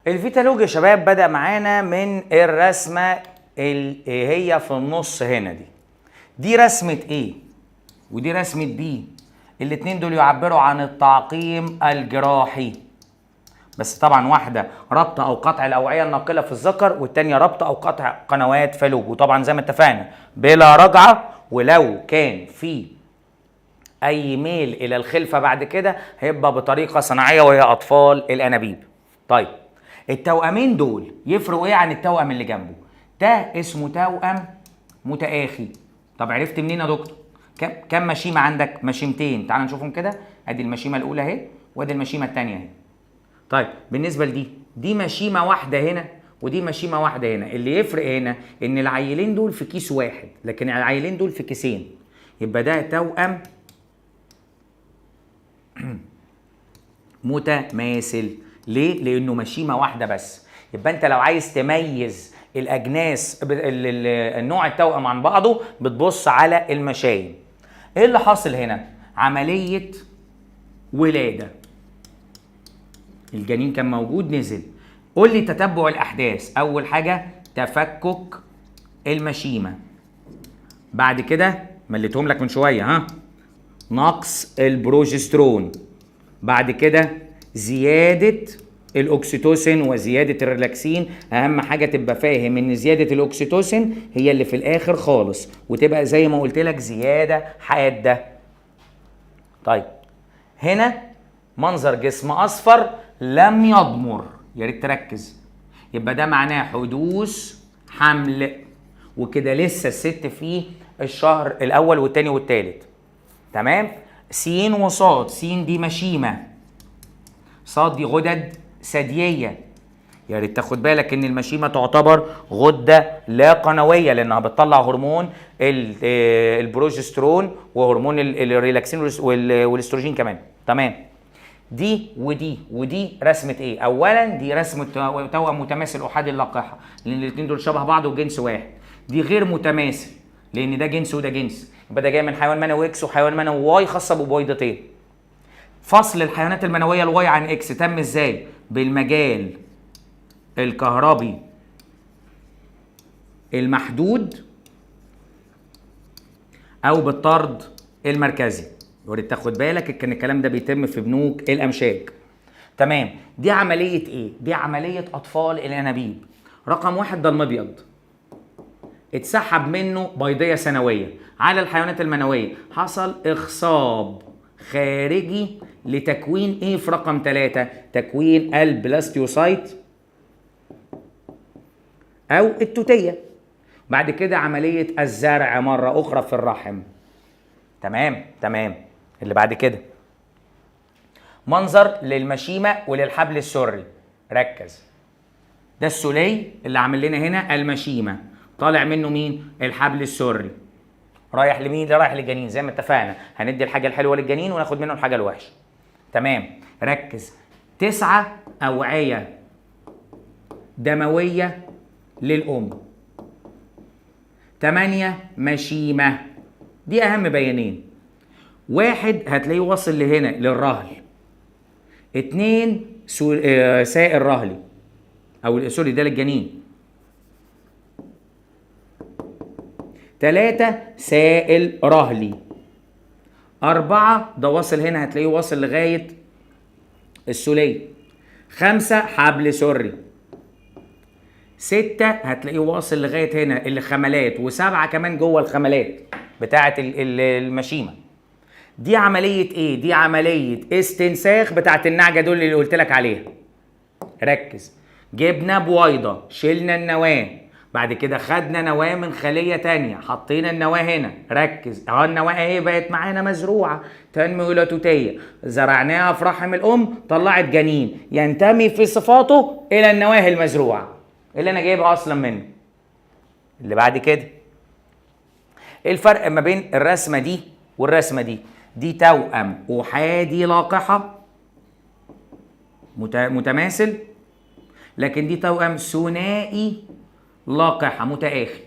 الفيتالوج يا شباب بدأ معانا من الرسمة اللي هي في النص هنا دي رسمة A ودي رسمة B. الاتنين دول يعبروا عن التعقيم الجراحي، بس طبعا واحدة ربط أو قطع الأوعية الناقلة في الذكر والتانية ربط أو قطع قنوات فالوج، وطبعا زي ما اتفقنا بلا رجعة، ولو كان في أي ميل إلى الخلفة بعد كده هيبقى بطريقة صناعية وهي أطفال الأنابيب. طيب التوأمين دول يفرقوا إيه عن التوأم اللي جنبه؟ ده اسمه توأم متآخي. طب عرفت منين يا دكتور؟ كم مشيمة عندك؟ مشيمتين. تعال نشوفهم كده. أدي المشيمة الأولى أهي وأدي المشيمة التانية أهي. طيب بالنسبة دي مشيمة واحدة هنا ودي مشيمة واحدة هنا. اللي يفرق هنا إن العيلين دول في كيس واحد لكن العيلين دول في كيسين. يبقى ده توأم متماثل. ليه؟ لأنه مشيمة واحدة بس. يبقى أنت لو عايز تميز الأجناس النوع التوأم عن بعضه بتبص على المشايم. إيه اللي حاصل هنا؟ عملية ولادة. الجنين كان موجود نزل. قول لي تتبع الأحداث. أول حاجة تفكك المشيمة، بعد كده مليتهم لك من شوية نقص البروجسترون، بعد كده زيادة الأكسيتوسين وزيادة الريلاكسين. أهم حاجة تبقى فاهم إن زيادة الأكسيتوسين هي اللي في الآخر خالص وتبقى زي ما قلت لك زيادة حادة. طيب هنا منظر جسم أصفر لم يضمر، يا ريت تركز. يبقى ده معناه حدوث حمل، وكده لسه الست فيه الشهر الأول والتاني والتالت. تمام؟ سين وصاد. سين دي مشيمة، صاد دي غدد ثديية. يا ريت تاخد بالك ان المشيمة تعتبر غدة لا قنوية لانها بتطلع هرمون البروجسترون وهرمون الريلاكسين والاستروجين كمان. تمام؟ دي ودي رسمة ايه؟ اولا دي رسمة توأم متماثل احادي اللقاحة لان الاثنين دول شبه بعض وجنس واحد. دي غير متماثل لان ده جنس وده جنس. يبقى ده جاي من حيوان منوي اكس وحيوان منوي واي خاصة ببويضتين. فصل الحيوانات المنوية الواي عن اكس تم ازاي؟ بالمجال الكهربي المحدود او بالطرد المركزي. يوريد تاخد بالك كان الكلام ده بيتم في بنوك الامشاج. تمام؟ دي عملية ايه؟ دي عملية اطفال الانابيب. رقم واحد ده المبيض اتسحب منه بيضية سنوية. على الحيوانات المنوية حصل اخصاب خارجي لتكوين ايه في رقم 3؟ تكوين البلاستيوسايت او التوتية. بعد كده عملية الزرع مرة اخرى في الرحم. تمام. اللي بعد كده منظر للمشيمة وللحبل السري. ركز. ده السلي اللي عامل لنا هنا المشيمة، طالع منه مين؟ الحبل السري. رايح لمين؟ ده رايح للجنين زي ما اتفقنا. هندي الحاجة الحلوة للجنين وناخد منه الحاجة الوحشة. تمام؟ ركز. 9 أوعية دموية للأم، 8 مشيمة. دي أهم بيانين. 1 هتلاقيه واصل لهنا للرهل، 2 سائل رهلي أو سوري ده للجنين، 3 سائل رهلي، 4 ده واصل هنا هتلاقيه واصل لغاية السلية، 5 حبل سري، 6 هتلاقيه واصل لغاية هنا اللي خملات، و7 كمان جوه الخملات بتاعة المشيمة. دي عملية ايه؟ دي عملية استنساخ بتاعة النعجة دول اللي قلت لك عليها. ركز. جبنا بويضة، شلنا النواة، بعد كده خدنا نواة من خلية تانية، حطينا النواة هنا. ركز. النواة اهي بقت معانا مزروعة، تنمو إلى توتية، زرعناها في رحم الأم، طلعت جنين ينتمي في صفاته إلى النواة المزروعة اللي أنا جايبها أصلا منه. اللي بعد كده إيه الفرق ما بين الرسمة دي والرسمة دي؟ دي توأم أحادي لاقحة متماثل، لكن دي توأم ثنائي لاقحة متآخي.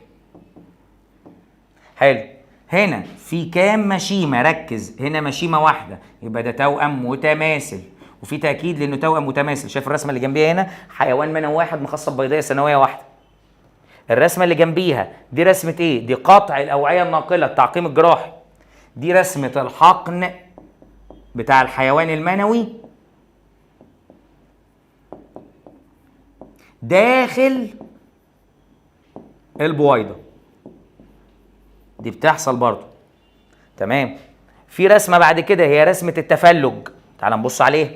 حلو. هنا في كام مشيمة؟ ركز. هنا مشيمة واحدة يبقى ده توأم متماثل، وفي تاكيد لانه توأم متماثل. شايف الرسمه اللي جنبيها هنا حيوان منوي واحد مخصب بيضيه ثانويه واحده. الرسمه اللي جنبيها دي رسمه ايه؟ دي قطع الاوعيه الناقله، التعقيم الجراحي. دي رسمه الحقن بتاع الحيوان المنوي داخل البويضه. دي بتحصل برضو. تمام. في رسمه بعد كده هي رسمه التفلج، تعال نبص عليها.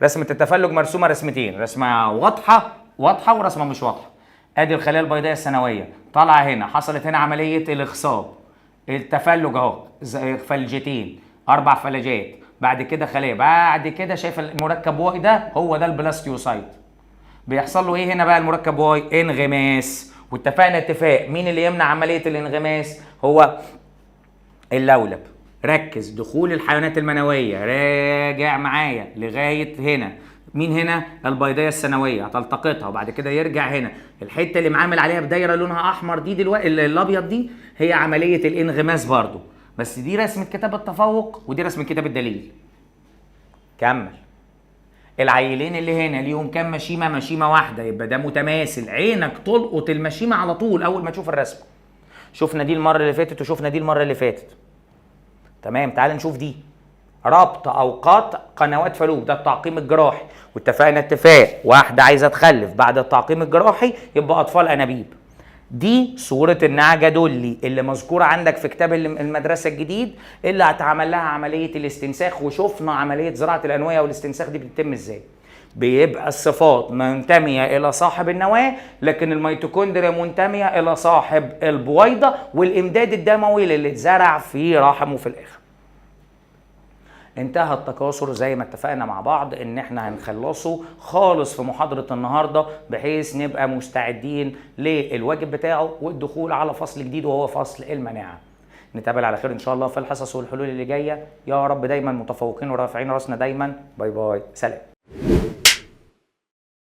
رسمه التفلج مرسومه رسمتين، رسمه واضحه ورسمه مش واضحه. ادي الخلايا البيضاء الثانويه طالعه هنا، حصلت هنا عمليه الاخصاب، التفلج اهو، فلجتين، 4 فلجات، بعد كده خلايا، بعد كده شايف المركب واي ده هو ده البلاستيوسايت. بيحصل له ايه هنا بقى المركب واي؟ انغماس. واتفقنا اتفاق مين اللي يمنع عمليه الانغماس؟ هو اللولب. ركز، دخول الحيوانات المنويه، راجع معايا لغايه هنا. مين هنا؟ البيضيه الثانويه، هتلتقطها وبعد كده يرجع هنا. الحته اللي معامل عليها بدايره لونها احمر دي دلوقتي، الابيض دي، هي عمليه الانغماس برضو، بس دي رسمه كتاب التفوق ودي رسمه كتاب الدليل. كمل. العيلين اللي هنا ليهم كام مشيمه؟ مشيمه واحده، يبقى ده متماثل. عينك تلقط المشيمه على طول اول ما تشوف الرسمه. شفنا دي المره اللي فاتت وشفنا دي المره اللي فاتت. تمام. تعال نشوف دي. ربط او قطع قنوات فالوب، ده التعقيم الجراحي. واتفقنا اتفاق، واحده عايزه تخلف بعد التعقيم الجراحي يبقى اطفال انابيب. دي صوره النعجه دولي اللي مذكوره عندك في كتاب المدرسه الجديد، اللي هتعمل لها عمليه الاستنساخ. وشفنا عمليه زراعه الانويه والاستنساخ دي بتتم ازاي. بيبقى الصفات منتميه الى صاحب النواه، لكن الميتوكوندريا منتميه الى صاحب البويضه والامداد الدموي اللي اتزرع في رحمه في الاخر. انتهى التكاثر زي ما اتفقنا مع بعض ان احنا هنخلصه خالص في محاضرة النهاردة، بحيث نبقى مستعدين للواجب بتاعه والدخول على فصل جديد وهو فصل المناعة. نتقابل على خير ان شاء الله في الحصص والحلول اللي جاية. يا رب دايما متفوقين ورافعين راسنا دايما. باي باي، سلام.